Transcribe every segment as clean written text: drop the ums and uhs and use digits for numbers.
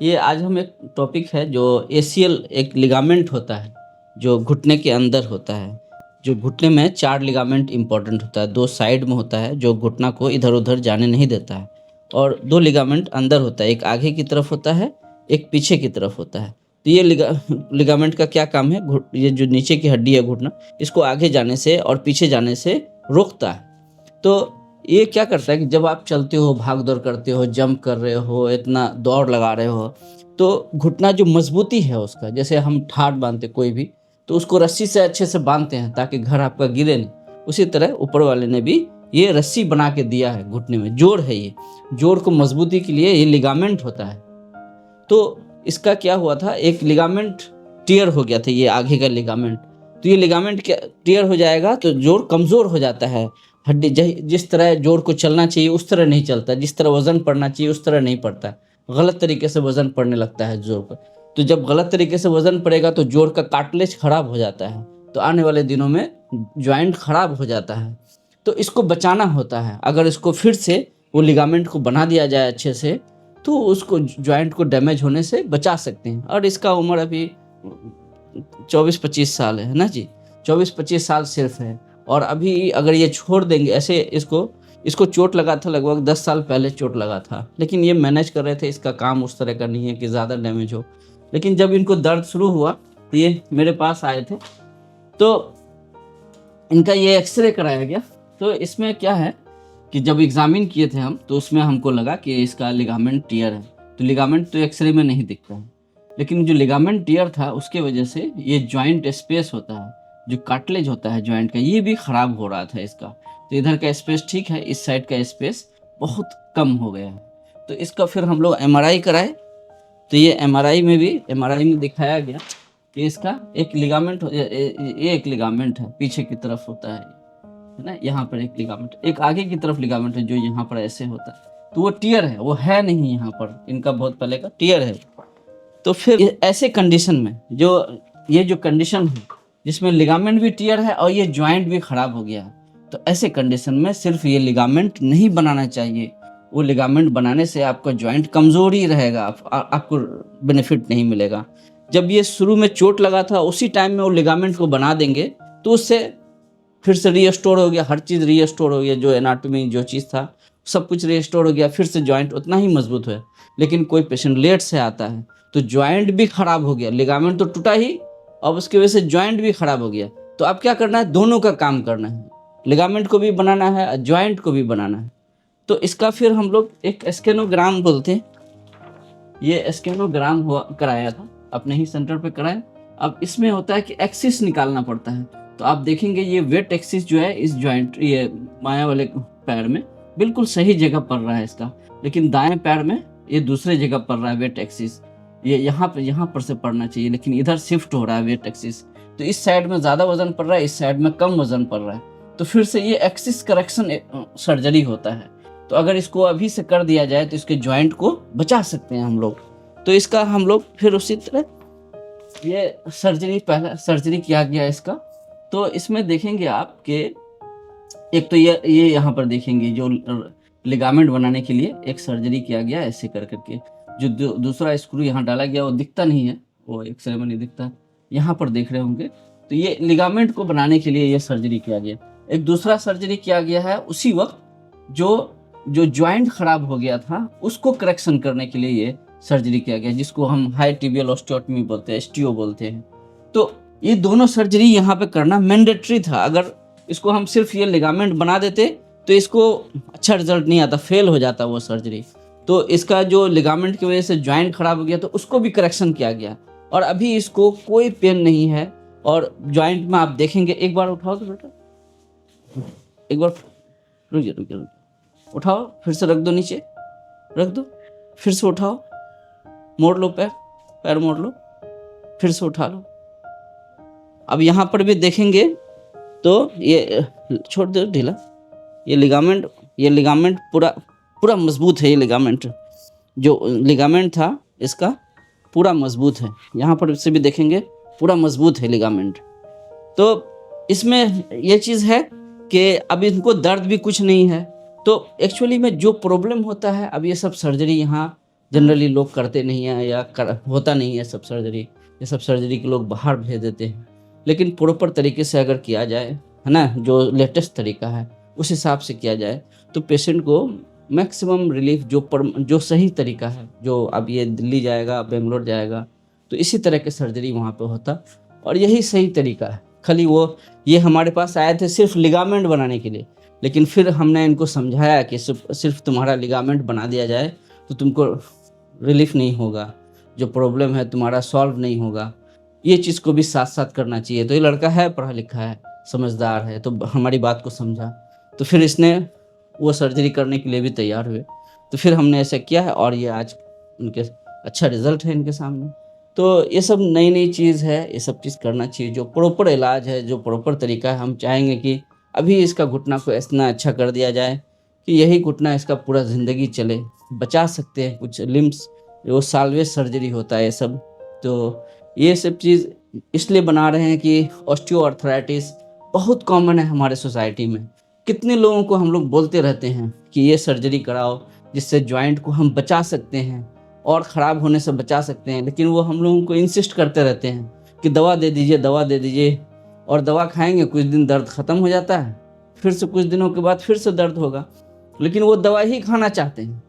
ये आज हम एक टॉपिक है जो एसीएल एक लिगामेंट होता है, जो घुटने के अंदर होता है। जो घुटने में 4 लिगामेंट इम्पोर्टेंट होता है, 2 साइड में होता है जो घुटना को इधर-उधर जाने नहीं देता है और 2 लिगामेंट अंदर होता है, एक आगे की तरफ होता है, एक पीछे की तरफ होता है। तो ये लिगामेंट का क्या काम है, ये जो नीचे की हड्डी है घुटना, इसको आगे जाने से और पीछे जाने से रोकता है। तो ये क्या करता है कि जब आप चलते हो, भाग-दौड़ करते हो, जंप कर रहे हो, इतना दौड़ लगा रहे हो, तो घुटना जो मजबूती है उसका, जैसे हम ठाट बाँधते कोई भी, तो उसको रस्सी से अच्छे से बाँधते हैं ताकि घर आपका गिरे नहीं। उसी तरह ऊपर वाले ने भी ये रस्सी बना के दिया है घुटने में, जोड़ है ये। जोड़ को मजबूती के लिए ये लिगामेंट होता है। तो इसका क्या हुआ था, एक लिगामेंट टियर हो गया था, ये आगे का लिगामेंट। तो ये लिगामेंट क्या टियर हो जाएगा तो जोड़ कमज़ोर हो जाता है। हड्डी जिस तरह जोड़ को चलना चाहिए उस तरह नहीं चलता, जिस तरह वज़न पड़ना चाहिए उस तरह नहीं पड़ता। गलत तरीके से वज़न पड़ने लगता है जोड़ पर। तो जब गलत तरीके से वज़न पड़ेगा तो जोड़ का कार्टिलेज खराब हो जाता है। तो आने वाले दिनों में जॉइंट खराब हो जाता है। तो इसको बचाना होता है। अगर इसको फिर से वो लिगामेंट को बना दिया जाए अच्छे से, तो उसको जॉइंट को डैमेज होने से बचा सकते हैं। और इसका उम्र अभी 24-25 साल है ना जी, 24-25 साल सिर्फ है। और अभी अगर ये छोड़ देंगे ऐसे, इसको चोट लगा था, लगभग 10 साल पहले चोट लगा था, लेकिन ये मैनेज कर रहे थे। इसका काम उस तरह का नहीं है कि ज़्यादा डैमेज हो। लेकिन जब इनको दर्द शुरू हुआ तो ये मेरे पास आए थे, तो इनका ये एक्सरे कराया गया। तो इसमें क्या है कि जब एग्जामिन किए थे हम, तो उसमें हमको लगा कि इसका लिगामेंट टियर है। तो लिगामेंट तो एक्सरे में नहीं दिखता है, लेकिन जो लिगामेंट टियर था उसके वजह से ये जॉइंट स्पेस होता है, जो कार्टिलेज होता है जॉइंट का, ये भी खराब हो रहा था इसका। तो इधर का स्पेस ठीक है, इस साइड का स्पेस बहुत कम हो गया है। तो इसका फिर हम लोग एमआरआई कराए। तो ये एमआरआई में दिखाया गया कि इसका एक लिगामेंट, ये एक लिगामेंट है, पीछे की तरफ होता है ना, यहाँ पर एक लिगामेंट, एक आगे की तरफ लिगामेंट है जो यहाँ पर ऐसे होता है। तो वो टियर है, वो है नहीं यहाँ पर, इनका बहुत पहले का टियर है। तो फिर ऐसे कंडीशन में ये जो कंडीशन है जिसमें लिगामेंट भी टियर है और ये जॉइंट भी खराब हो गया है, तो ऐसे कंडीशन में सिर्फ ये लिगामेंट नहीं बनाना चाहिए। वो लिगामेंट बनाने से आपका जॉइंट कमज़ोर ही रहेगा, आपको बेनिफिट नहीं मिलेगा। जब ये शुरू में चोट लगा था उसी टाइम में वो लिगामेंट को बना देंगे तो उससे फिर से रीस्टोर हो गया, हर चीज़ रीस्टोर हो गया, जो एनाटॉमी जो चीज़ था सब कुछ रीस्टोर हो गया, फिर से जॉइंट उतना ही मजबूत हुआ। लेकिन कोई पेशेंट लेट से आता है तो जॉइंट भी खराब हो गया, लिगामेंट तो टूटा ही, अब उसकी वजह से जॉइंट भी खराब हो गया। तो अब क्या करना है, दोनों का काम करना है, लिगामेंट को भी बनाना है, जॉइंट को भी बनाना है। तो इसका फिर हम लोग एक स्केनोग्राम बोलते हैं, ये स्केनोग्राम हुआ कराया था, अपने ही सेंटर पे कराया। अब इसमें होता है कि एक्सिस निकालना पड़ता है। तो आप देखेंगे ये वेट एक्सिस जो है इस जॉइंट, ये बाएं वाले पैर में बिल्कुल सही जगह पड़ रहा है इसका, लेकिन दाएं पैर में ये दूसरे जगह पड़ रहा है वेट एक्सिस। ये यहाँ पर से पड़ना चाहिए, लेकिन इधर शिफ्ट हो रहा है वेट एक्सिस। तो इस साइड में ज़्यादा वजन पड़ रहा है, इस साइड में कम वजन पड़ रहा है। तो फिर से ये एक्सिस करेक्शन सर्जरी होता है। तो अगर इसको अभी से कर दिया जाए तो इसके जॉइंट को बचा सकते हैं हम लोग। तो इसका हम लोग फिर उसी तरह ये पहला सर्जरी किया गया इसका। तो इसमें देखेंगे आप कि एक तो ये यहाँ पर देखेंगे जो लिगामेंट बनाने के लिए एक सर्जरी किया गया ऐसे कर करके। जो दूसरा स्क्रू यहाँ डाला गया वो दिखता नहीं है, वो एक्सरे में नहीं दिखता, यहाँ पर देख रहे होंगे। तो ये लिगामेंट को बनाने के लिए ये सर्जरी किया गया। एक दूसरा सर्जरी किया गया है उसी वक्त, जो जॉइंट खराब हो गया था उसको करेक्शन करने के लिए ये सर्जरी किया गया, जिसको हम हाई टिबियल ऑस्टियोटमी बोलते हैं, एसटीओ बोलते हैं। तो ये दोनों सर्जरी यहाँ पे करना मैंडेटरी था। अगर इसको हम सिर्फ ये लिगामेंट बना देते तो इसको अच्छा रिजल्ट नहीं आता, फेल हो जाता वो सर्जरी। तो इसका जो लिगामेंट की वजह से जॉइंट खराब हो गया तो उसको भी करेक्शन किया गया, और अभी इसको कोई पेन नहीं है। और जॉइंट में आप देखेंगे, एक बार उठाओ तो बेटा, एक बार रुक उठाओ, फिर से रख दो, नीचे रख दो, फिर से उठाओ, मोड़ लो, पैर मोड़ लो, फिर से उठा लो। अब यहाँ पर भी देखेंगे तो ये छोड़ दो ढीला, ये लिगामेंट पूरा मजबूत है। ये लिगामेंट जो लिगामेंट था इसका पूरा मजबूत है, यहाँ पर से भी देखेंगे पूरा मजबूत है लिगामेंट। तो इसमें ये चीज़ है कि अब इनको दर्द भी कुछ नहीं है। तो एक्चुअली में जो प्रॉब्लम होता है, अब ये सब सर्जरी यहाँ जनरली लोग करते नहीं हैं या होता नहीं है सब सर्जरी। ये सब सर्जरी के लोग बाहर भेज देते हैं। लेकिन प्रॉपर तरीके से अगर किया जाए, है ना, जो लेटेस्ट तरीका है उस हिसाब से किया जाए तो पेशेंट को मैक्सिमम रिलीफ जो सही तरीका है, जो अब ये दिल्ली जाएगा, बेंगलोर जाएगा तो इसी तरह के सर्जरी वहाँ पे होता और यही सही तरीका है। खाली ये हमारे पास आए थे सिर्फ लिगामेंट बनाने के लिए, लेकिन फिर हमने इनको समझाया कि सिर्फ तुम्हारा लिगामेंट बना दिया जाए तो तुमको रिलीफ नहीं होगा, जो प्रॉब्लम है तुम्हारा सॉल्व नहीं होगा। ये चीज़ को भी साथ साथ करना चाहिए। तो ये लड़का है, पढ़ा लिखा है, समझदार है, तो हमारी बात को समझा, तो फिर इसने वो सर्जरी करने के लिए भी तैयार हुए। तो फिर हमने ऐसा किया है और ये आज उनके अच्छा रिजल्ट है इनके सामने। तो ये सब नई नई चीज़ है, ये सब चीज़ करना चाहिए। जो प्रॉपर इलाज है, जो प्रॉपर तरीका है, हम चाहेंगे कि अभी इसका घुटना को इतना अच्छा कर दिया जाए कि यही घुटना इसका पूरा ज़िंदगी चले। बचा सकते हैं कुछ लिम्स, वो साल्वेज सर्जरी होता है ये सब। तो ये सब चीज़ इसलिए बना रहे हैं कि ऑस्टियोआर्थराइटिस बहुत कॉमन है हमारे सोसाइटी में। कितने लोगों को हम लोग बोलते रहते हैं कि ये सर्जरी कराओ जिससे जॉइंट को हम बचा सकते हैं और ख़राब होने से बचा सकते हैं, लेकिन वो हम लोगों को इंसिस्ट करते रहते हैं कि दवा दे दीजिए, दवा दे दीजिए। और दवा खाएंगे, कुछ दिन दर्द ख़त्म हो जाता है, फिर से कुछ दिनों के बाद फिर से दर्द होगा, लेकिन वो दवा ही खाना चाहते हैं।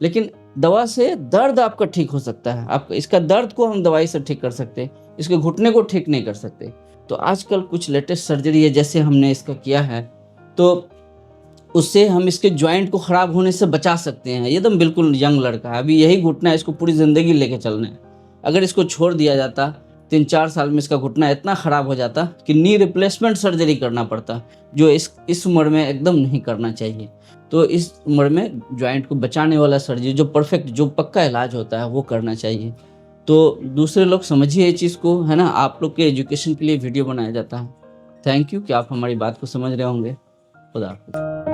लेकिन दवा से दर्द आपका ठीक हो सकता है, आप इसका दर्द को हम दवाई से ठीक कर सकते हैं, इसके घुटने को ठीक नहीं कर सकते। तो आजकल कुछ लेटेस्ट सर्जरी है जैसे हमने इसका किया है, तो उससे हम इसके जॉइंट को ख़राब होने से बचा सकते हैं। एकदम बिल्कुल यंग लड़का है, अभी यही घुटना है, इसको पूरी ज़िंदगी लेके चलना है। अगर इसको छोड़ दिया जाता 3-4 साल में इसका घुटना इतना ख़राब हो जाता कि नी रिप्लेसमेंट सर्जरी करना पड़ता, जो इस उम्र में एकदम नहीं करना चाहिए। तो इस उम्र में जॉइंट को बचाने वाला सर्जरी, जो परफेक्ट, जो पक्का इलाज होता है, वो करना चाहिए। तो दूसरे लोग समझिए ये चीज़ को, है ना। आप लोग के एजुकेशन के लिए वीडियो बनाया जाता है। थैंक यू कि आप हमारी बात को समझ रहे होंगे। खुदा हाफ़िज़।